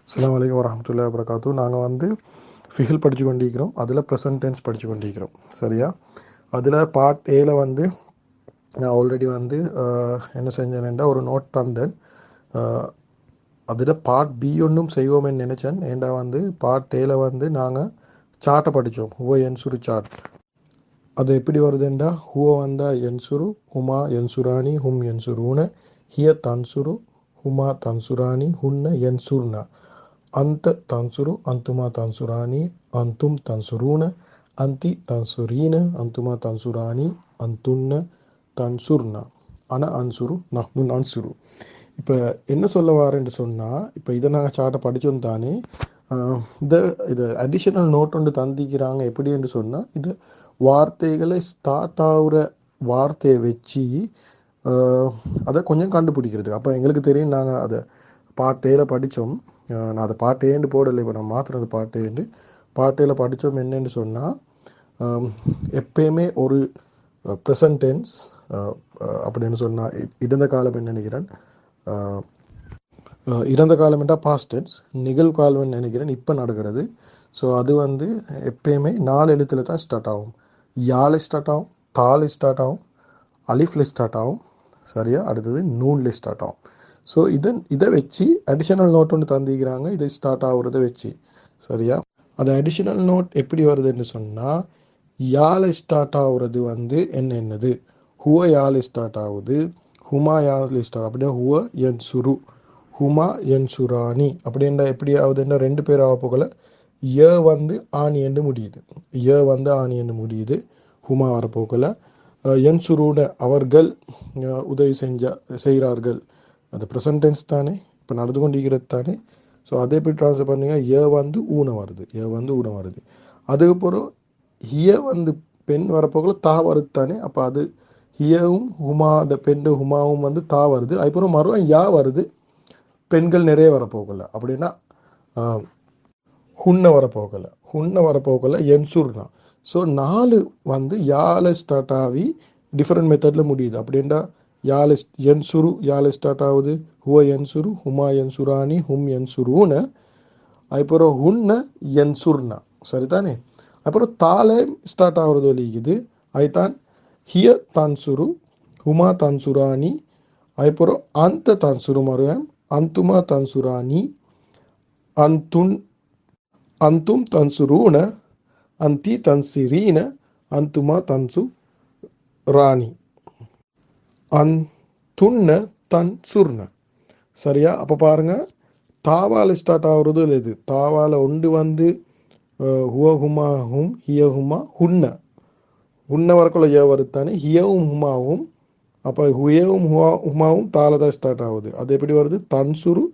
அஸ்ஸலாமு அலைக்கும் வரஹ்மத்துல்லாஹி வபரகாத்துஹு. நாங்கள் வந்து ஃபிஹில் படித்து கொண்டிருக்கிறோம். அதில் ப்ரெசன்ட் டென்ஸ் படித்து கொண்டிருக்கிறோம். சரியா? அதில் பார்ட் ஏல வந்து நான் ஆல்ரெடி வந்து என்ன செஞ்சேன்டா ஒரு நோட் தந்தேன். அதில் பார்ட் பி ஒன்றும் செய்வோம்னு நினச்சேன். ஏண்டா வந்து பார்ட் ஏல வந்து நாங்கள் சார்ட்டை படித்தோம். ஹுவ என்சுரு சார்ட். அது எப்படி வருதுண்டா, ஹுவ வந்தா என்சுரு, ஹுமா என்சுரானி, ஹும் என்சுரூன, ஹிய தன்சுரு, ஹுமா தன்சுரானி, ஹுன்ன என்சுர்னா, அந்த தன்சுரு, அந்துமா தன்சுரானி, அந்தும் தன்சுரூன, அந்தி தன்சுரீன, அந்துமா தன்சுரானி, அந்துன்ன தன்சுர்னா, அன அன்சுரு, நஹ்னு அன்சுரு. இப்போ என்ன சொல்ல வாரேன்னு சொன்னால், இப்போ இதை நாங்கள் சார்ட்டை படித்தோம் தானே. இந்த இது அடிஷனல் நோட் ஒன்று தந்திக்கிறாங்க. எப்படி என்று சொன்னால், இது வார்த்தைகளை ஸ்டார்ட் ஆகுற வார்த்தையை வச்சு அதை கொஞ்சம் கண்டுபிடிக்கிறது. அப்போ எங்களுக்கு தெரியும், நாங்கள் அதை பார்ட் ஏல படித்தோம். நான் அதை பார்ட் ஏன்னு போடலை, இப்போ நான் மாத்திரம் பார்ட் ஏன்னு பார்ட் ஏல படித்தோம். என்னென்னு சொன்னால், எப்பயுமே ஒரு ப்ரெசன்ட் டென்ஸ் அப்படின்னு சொன்னால் இறந்த காலம் என்ன நினைக்கிறேன், இறந்த காலம் என்றால் பாஸ்ட் டென்ஸ், நிகழ்காலம் நினைக்கிறேன் இப்போ நடக்கிறது. ஸோ அது வந்து எப்பயுமே 4 எழுத்தில் தான் ஸ்டார்ட் ஆகும். யாழ் ஸ்டார்ட் ஆகும், தால் ஸ்டார்ட் ஆகும், அலிஃப்ல ஸ்டார்ட் ஆகும். சரியா? அடுத்தது நூன்ல ஸ்டார்ட் ஆகும். ஸோ இதை வச்சு அடிஷனல் நோட் ஒன்று தந்திக்கிறாங்க, இதை ஸ்டார்ட் ஆகுறத வச்சு. சரியா? அது அடிஷனல் நோட் எப்படி வருதுன்னு சொன்னால், யாழ் ஸ்டார்ட் ஆகுறது வந்து என்னது, ஹுவ யாழ் ஸ்டார்ட் ஆகுது, ஹுமா யாழ் ஸ்டார்ட் அப்படின்னா ஹுவ என் சுரு, ஹுமா என் சுரானி அப்படின்னா எப்படி ஆகுதுன்னா 2 பேர் ஆக போகல. ய வந்து ஆணி என்று முடியுது, ய வந்து ஆணி என்று முடியுது, ஹுமா வரப்போகல. என் சுருட அவர்கள் உதவி செய்கிறார்கள். அது ப்ரெசன்ட் டென்ஸ் தானே, இப்போ நடந்து கொண்டிருக்கிறது தானே. ஸோ அதை எப்படி ட்ரான்ஸ்ஃபர் பண்ணுங்க, ய வந்து ஊனம் வருது, ய வந்து ஊனம் வருது. அதுக்கப்புறம் ஹிய வந்து பெண் வரப்போகல தா வருது தானே. அப்போ அது ஹியவும் ஹுமாட பெண் ஹுமாவும் வந்து தா வருது. அதுக்கப்புறம் மறுபடியும் யா வருது, பெண்கள் நிறைய வரப்போகல. அப்படின்னா ஹுன்ன வரப்போகல, ஹுன்ன வரப்போகல என்சுர்னா. ஸோ 4 வந்து யாழ ஸ்டார்ட் ஆகி டிஃப்ரெண்ட் மெத்தடில் முடியுது. அப்படின்டா யாழ என்சுரு யாழ ஸ்டார்ட் ஆகுது, ஹுவ என்சுரு, ஹுமா என்சுரானி, ஹும் என்சுரூன, அதுக்கப்புறம் ஹுன்ன என்சுர்னா. சரிதானே? அப்புறம் தாலே ஸ்டார்ட் ஆகுறது வலிக்குது, அதுதான் ஹிய தன்சுரு, ஹுமா தன்சுரானி, அதுக்கப்புறம் அந்த தன்சுரு மறுவேன், அந்துமா தன்சுரானி, அந்தும் தன்சுரூன, அந்தி தன்சிரீன, அந்துமா தன்சு ராணி, அந்துன்ன தன்சுர்ன. சரியா? அப்போ பாருங்க, தாவால் ஸ்டார்ட் ஆகுறது இது. தாவால் ஒன்று வந்து ஹுவ ஹுமா ஹும், ஹிய ஹுமா ஹுன்ன, ஹுன்ன வரக்குள்ள ஏ வருத்தானே, ஹியவும் ஹுமாவும். அப்போ ஹுயவும் ஹுமாவும் தால தான் ஸ்டார்ட் ஆகுது. அது எப்படி வருது, தன்சுரு,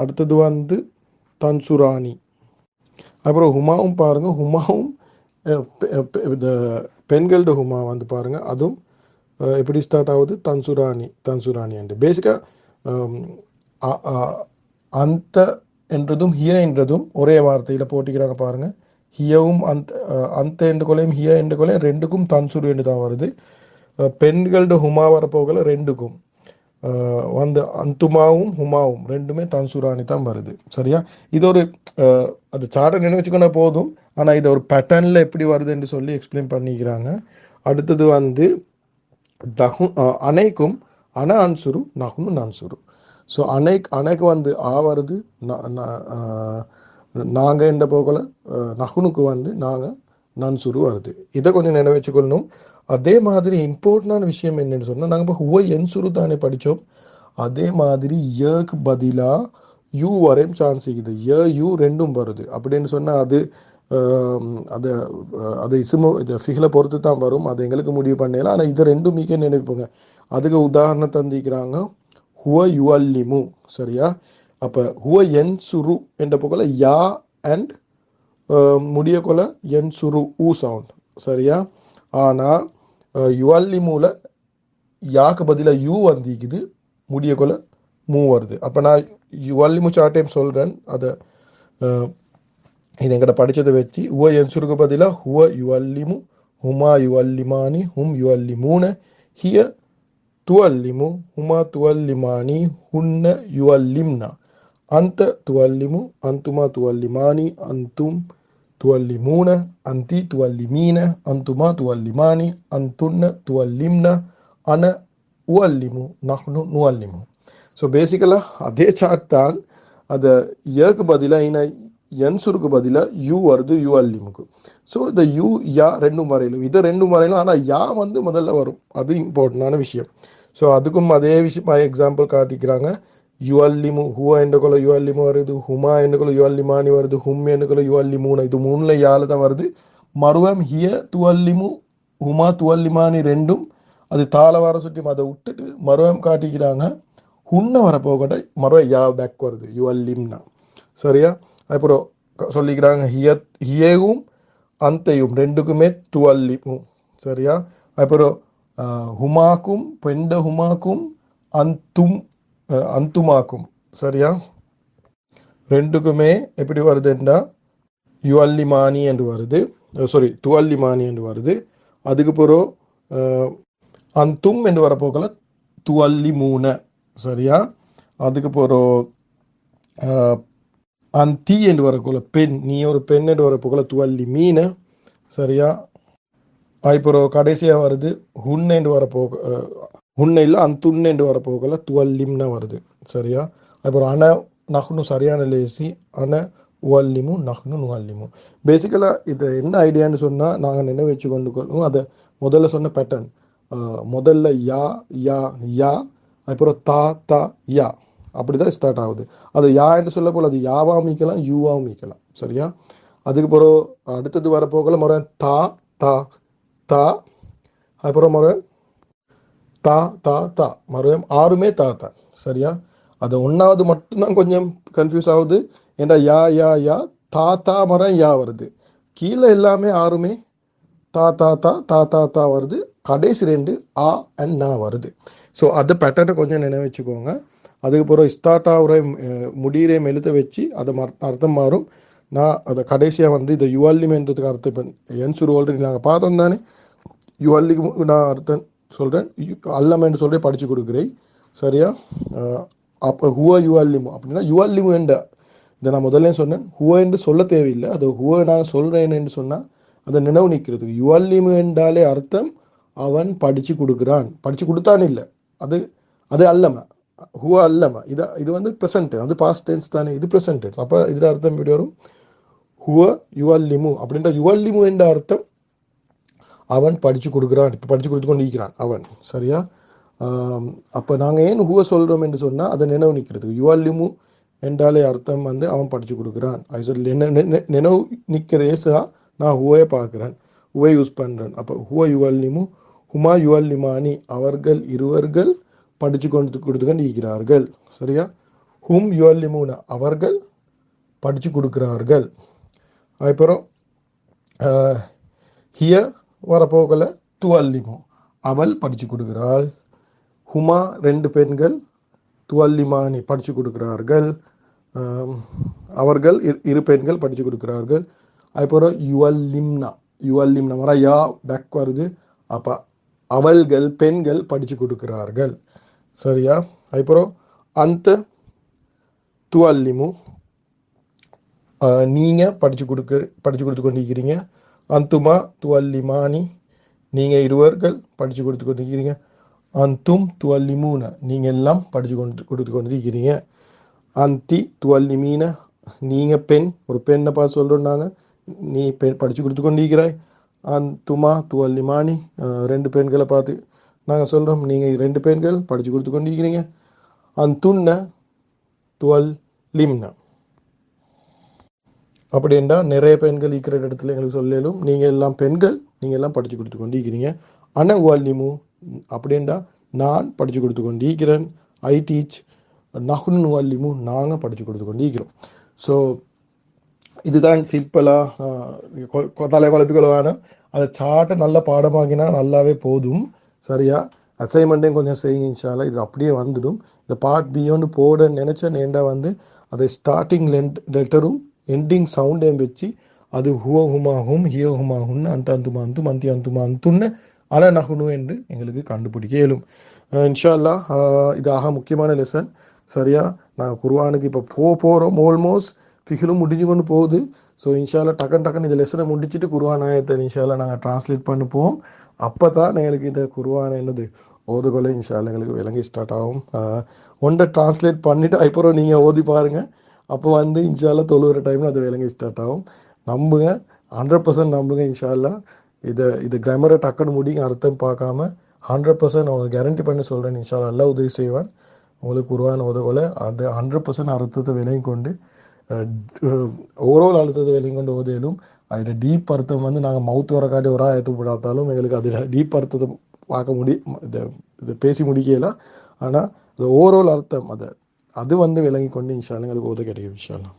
அடுத்தது வந்து தன்சுராணி. அப்புறம் ஹுமாவும் பாருங்க, ஹுமாவும் இந்த பெண்களோட ஹுமா வந்து பாருங்க, அதுவும் எப்படி ஸ்டார்ட் ஆகுது, தன்சுராணி, தன்சுராணி என்று. பேசிக்காக அந்த என்றதும் ஹிய என்றதும் ஒரே வார்த்தையில் போட்டிக்கிறாங்க பாருங்க. ஹியவும் அந்த என்று கொலையும் ஹிய என்று கொலையும் ரெண்டுக்கும் தன்சுரு என்று தான் வருது. பெண்களோட ஹுமா வரப்போகல ரெண்டுக்கும் வந்து அந்துமாவும் ஹுமாவும் ரெண்டுமே தன்சுராணி தான் வருது. சரியா? இது ஒரு அது சார்ட்டை நினைச்சுக்கொண்டா போதும், ஆனால் இதை ஒரு பேட்டர்னில் எப்படி வருது என்று சொல்லி எக்ஸ்பிளைன் பண்ணிக்கிறாங்க. அடுத்தது வந்து அனைக்கும் அன அன்சுரு, நஹ்னு நன்சுரு. ஸோ அனைக்கு வந்து ஆ வருது, நாங்கள் என்ற போகல, நஹ்னுக்கு வந்து நாங்கள் நன்சுரு வருது. இதை கொஞ்சம் நினைவச்சுக்கொள்ளணும். அதே மாதிரி இம்பார்ட்டண்டான விஷயம் என்னன்னு சொன்னால், நாங்கள் இப்போ ஹுவ என்சுரு தானே படித்தோம், அதே மாதிரி யக்கு பதிலாக யூ வரையும் சான்ஸ் இருக்குது. யூ ரெண்டும் வருது. அப்படின்னு சொன்னால் அது அதை அது இசுமோ இது ஃபிகில பொறுத்து தான் வரும். அது எங்களுக்கு முடிவு பண்ணல. ஆனால் இதை ரெண்டும் மிக நினைப்போங்க. அதுக்கு உதாரணம் தந்திக்கிறாங்க, ஹுவ யுவல்லிமு. சரியா? அப்போ ஹுவ என் சுரு என்ற போகல yeah and முடியக்கொள்ள N Churu who sound. சரியா? ஆனால் யுவல்லிமுல யாக்கு பதிலாக யூ வந்திக்குது, முடியக்கொள்ள மூ வருது. அப்போ நான் யுவல்லிமு சார்ட்டையும் சொல்கிறேன். அதை இது எங்கிட்ட படித்ததை வச்சு ஹுவ என்சுருக்கு பதிலாக ஹுவ யுவல்லிமு, ஹுமா யுவல்லிமானி, ஹும் யுவல்லிமூன, ஹிய துவல்லிமு, ஹுமா துவல்லிமானி, ஹுன்ன யுவல்லிம்னா. அந்த துவல்லிமு, அந்துமா துவல்லிமானி, அந்தும் துவல்லிமூன, அந்தி துவல்லிமீன, அந்துமா துவல்லிமானி, அந்துன்ன துவல்லிம்ன, அன உவல்லிமு, நஹ்னு நுவல்லிமு. ஸோ பேசிக்கலாக அதே சார்ட் தான். அதை ஏக்கு பதிலாக இன என்சுருக்கு பதிலாக யூ வருது யூ அல்லிமுக்கு. ஸோ இந்த யூ யா ரெண்டும் வரையிலும், இதை ரெண்டும் வரையிலும். ஆனால் யா வந்து முதல்ல வரும், அது இம்பார்ட்டண்டான விஷயம். ஸோ அதுக்கும் அதே விஷயம் எக்ஸாம்பிள் காட்டிக்கிறாங்க. யு அல்லிமு, ஹுவா எண்டுக்குள்ள யு அல்லிமு வருது, ஹுமா எண்டுக்குள்ள யு அல்லிமானி வருது, ஹும் எண்டுக்குள்ள யு அல்லிமூன, இது மூணில் யாழ் தான் வருது. மறுவம் ஹிய துவல்லிமு, ஹுமா துவல்லிமானி ரெண்டும் அது தாள வர சுற்றி அதை விட்டுட்டு மறுவம் காட்டிக்கிறாங்க. ஹுன்ன வரப்போகட்ட மறுவ யா பேக் வருது யு அல்லிம்னா. சரியா? அப்புறம் சொல்லிக்கிறாங்க ஹியேவும் அந்தையும் ரெண்டுக்குமே துவல்லிமும். சரியா? அப்புறம் ஹுமாக்கும் பெண்ட ஹுமாக்கும் அந்தும் அந்துமாக்கும். சரியா? ரெண்டுக்குமே எப்படி வருதுன்னா யுவல்லிமானி என்று வருது, சாரி துவல்லிமானி என்று வருது. அதுக்கு பிறகு அந்தும் என்று வரப்போக்கல துவல்லிமூன. சரியா? அதுக்கு பிறகு அந்தி என்று வரப்போல பெண், நீ ஒரு பெண் என்று வரப்போக்கல துவல்லி மீன. சரியா? அப்புறம் கடைசியாக வருது ஹுன் என்று வரப்போக, ஹுன்ன இல்லை அந்துன்னு என்று வரப்போகல துவல்லிம்னா வருது. சரியா? அப்புறம் அன நஹ்னு சரியான லேசி, அன உவல்லிமு நஹ்னு நுவல்லிமு. பேசிக்கலாக இது என்ன ஐடியான்னு சொன்னால், நாங்கள் நினைவு வச்சு கொண்டு கொள்ளும் அதை முதல்ல சொன்ன பேட்டர்ன். முதல்ல யா யா யா, அப்புறம் தா தா யா, அப்படி தான் ஸ்டார்ட் ஆகுது. அது யா என்று சொல்ல போல் அது யாவாக மீக்கலாம், யூவாக மீக்கலாம். சரியா? அதுக்கு பிறகு அடுத்தது வரப்போகல முறை தா தா தா, அப்புறம் முறை தா தா தா, மறுபடியும் ஆறுமே தா தான். சரியா? அது ஒன்றாவது மட்டும்தான் கொஞ்சம் கன்ஃபியூஸ் ஆகுது. ஏண்டா யா யா யா தா தா மரம் யா வருது, கீழே எல்லாமே ஆறுமே தா தா தா தா தா தா வருது, கடைசி ரெண்டு ஆ அண்ட் நா வருது. ஸோ அது பேட்டர்னை கொஞ்சம் நினைவு வச்சுக்கோங்க. அதுக்கப்புறம் ஸ்டார்ட் ஆகுற முடியிறையும் எழுத வச்சு அதை அர்த்தம் மாறும். நான் அதை கடைசியாக வந்து இதை யுவல்லிமென்றதுக்கு அர்த்தம் இப்போ என்சுரு ஆல்ரெடி நாங்கள் பார்த்தோம் தானே. யுவல்லிக்கு நான் அர்த்தம் சொல்கிறேன், அல்லமென்று சொல்லி படித்து கொடுக்குறேன். சரியா? அப்போ ஹுவ யுவல்லிமு அப்படின்னா யுவல்லிமு என்ற இதை நான் முதல்ல சொன்னேன், ஹுவ என்று சொல்ல தேவையில்லை. அது ஹுவ நான் சொல்கிறேன் என்று சொன்னால் அதை நினைவு நிற்கிறது. யுவல்லிமு என்றாலே அர்த்தம் அவன் படித்து கொடுக்குறான், படித்து கொடுத்தான் இல்லை, அது அது அல்லம, ஹுவ அல்லம. இது வந்து ப்ரெசன்ட், அது பாஸ்ட் டென்ஸ் தானே, இது ப்ரெசன்ட் டென்ஸ். அப்போ இதில் அர்த்தம் எப்படி வரும்? ஹுவ யுவல்லிமு அப்படின்ற யுவல்லிமு என்ற அர்த்தம் அவன் படித்து கொடுக்குறான், இப்போ படித்து கொடுத்து கொண்டு இருக்கிறான் அவன். சரியா? அப்போ நாங்கள் ஏன் ஹுவ சொல்கிறோம் என்று சொன்னால் அதை நினைவு நிற்கிறது. யுவல்லிமு என்றாலே அர்த்தம் வந்து அவன் படித்து கொடுக்குறான். அது சொல்லி நினைவு நிற்கிற ஏசா நான் ஹுவையை பார்க்குறேன், ஹுவை யூஸ் பண்ணுறேன். அப்போ ஹுவ யுவல்லிமு, ஹுமா யுவல்லிமானி, அவர்கள் இருவர்கள் படித்து கொடுத்து இருக்கிறார்கள். சரியா? ஹும் யுவல்லிமுன, அவர்கள் படித்து கொடுக்குறார்கள். அப்புறம் ஹிய வரப்போகல துவல்லிமு, அவள் படித்து கொடுக்கிறாள். ஹுமா ரெண்டு பெண்கள், துவல்லிமானி படித்து கொடுக்கிறார்கள், அவர்கள் இரு பெண்கள் படித்து கொடுக்கிறார்கள். அதுக்கப்புறம் யுவல்லிம்னா, யுவல்லிம்னா வர யா பேக் வருது. அப்போ அவள்கள் பெண்கள் படித்து கொடுக்கிறார்கள். சரியா? அதுக்கப்புறம் அந்த துவல்லிமு, நீங்கள் படித்து கொடுத்து கொண்டிருக்கிறீங்க. அந்துமா துவல்லிமானி, நீங்கள் இருவர்கள் படித்து கொடுத்து கொண்டிருக்கிறீங்க. அந்தும் துவல்லிமூன, நீங்கள் எல்லாம் படித்து கொடுத்து கொண்டிருக்கிறீங்க. அந்தி துவல்லிமீன, நீங்கள் பெண், ஒரு பெண்ணை பார்த்து சொல்கிறோம் நாங்கள், நீ படித்து கொடுத்து கொண்டிருக்கிறாய். அந்துமா துவல்லிமானி, ரெண்டு பெண்களை பார்த்து நாங்கள் சொல்கிறோம், நீங்கள் ரெண்டு பெண்கள் படித்து கொடுத்து கொண்டிருக்கிறீங்க. அந்துன்ன துவல்லிம்ன, அப்படின்னா நிறைய பெண்கள் இருக்கிற இடத்துல எங்களுக்கு சொல்லலும், நீங்கள் எல்லாம் பெண்கள், நீங்கள் எல்லாம் படித்து கொடுத்து கொண்டு இருக்கிறீங்க. அன உவல்லிமு அப்படின்னா நான் படித்து கொடுத்து கொண்டு இருக்கிறேன். I teach. நஹ்னு உவல்லிமு, நாங்கள் படித்து கொடுத்து கொண்டு இருக்கிறோம். ஸோ இதுதான் சிம்பிளாக தலை குழப்பிக்கொள்வான. அதை சாட்டை நல்ல பாடமாக்கினா நல்லாவே போதும். சரியா? அசைன்மெண்ட்டையும் கொஞ்சம் செய்யுங்க இன்ஷால்லா, இது அப்படியே வந்துடும். இந்த பார்ட் பியோன்னு போட நினச்ச நேண்டா வந்து அதை ஸ்டார்டிங் லெட்டரும் எண்டிங் சவுண்டையும் வச்சு அது ஹுவ ஹுமா ஹும், ஹியோ ஹுமா ஹுன்னு, அந்த அந்துமா அந்தும், அந்தி அந்துமா அந்துன்னு, அல நகுனு என்று எங்களுக்கு கண்டுபிடிக்க இயலும் இன்ஷா அல்லாஹ். இது ஆக முக்கியமான லெசன். சரியா? நாங்கள் குர்ஆனுக்கு இப்போ போகிறோம். ஆல்மோஸ்ட் ஃபிஹிலும் முடிஞ்சு கொண்டு போகுது. ஸோ இன்ஷால்லா டக்குன்னு இந்த லெசனை முடிச்சுட்டு குர்ஆன் ஆயத்தை இன்ஷால்லா நாங்கள் ட்ரான்ஸ்லேட் பண்ணுப்போம். அப்போ தான் எங்களுக்கு இந்த குர்ஆன் என்னது ஓதுகொலை இன்ஷால்லா எங்களுக்கு விளங்கி ஸ்டார்ட் ஆகும். ஒன்றை ட்ரான்ஸ்லேட் பண்ணிவிட்டு அப்புறம் நீங்கள் ஓதி பாருங்கள். அப்போ வந்து இன்ஷால்லா தொழுகிற டைமில் அது விளங்கி ஸ்டார்ட் ஆகும். நம்புங்க, 100% நம்புங்க இன்ஷால்லா. இது கிராமரை டக்குன்னு முடிங்க, அர்த்தம் பார்க்காம 100% நான் கேரண்டி பண்ணி சொல்கிறேன். இன்ஷால்லா எல்லாம் உதவி செய்வான். உங்களுக்கு குர்ஆன் ஓதக்கொள்ள அது 100% அர்த்தத்தை விலையும் கொண்டு ஓவரால் அழுத்தத்தை விலையும் கொண்டு ஓதையிலும் அதில் டீப் அர்த்தம் வந்து நாங்கள் மவுத் வர காட்டி ஒரு ஆயத்து போடாத்தாலும் எங்களுக்கு அதில் டீப் அர்த்தத்தை பார்க்க முடியும். இதை பேசி முடிக்கலாம். ஆனால் அது ஓவரால் அர்த்தம் அது வந்து விளங்கி கொண்டு இன்ஷால்லா எங்களுக்கு ஓத கிடைக்கும் இன்ஷால்லா.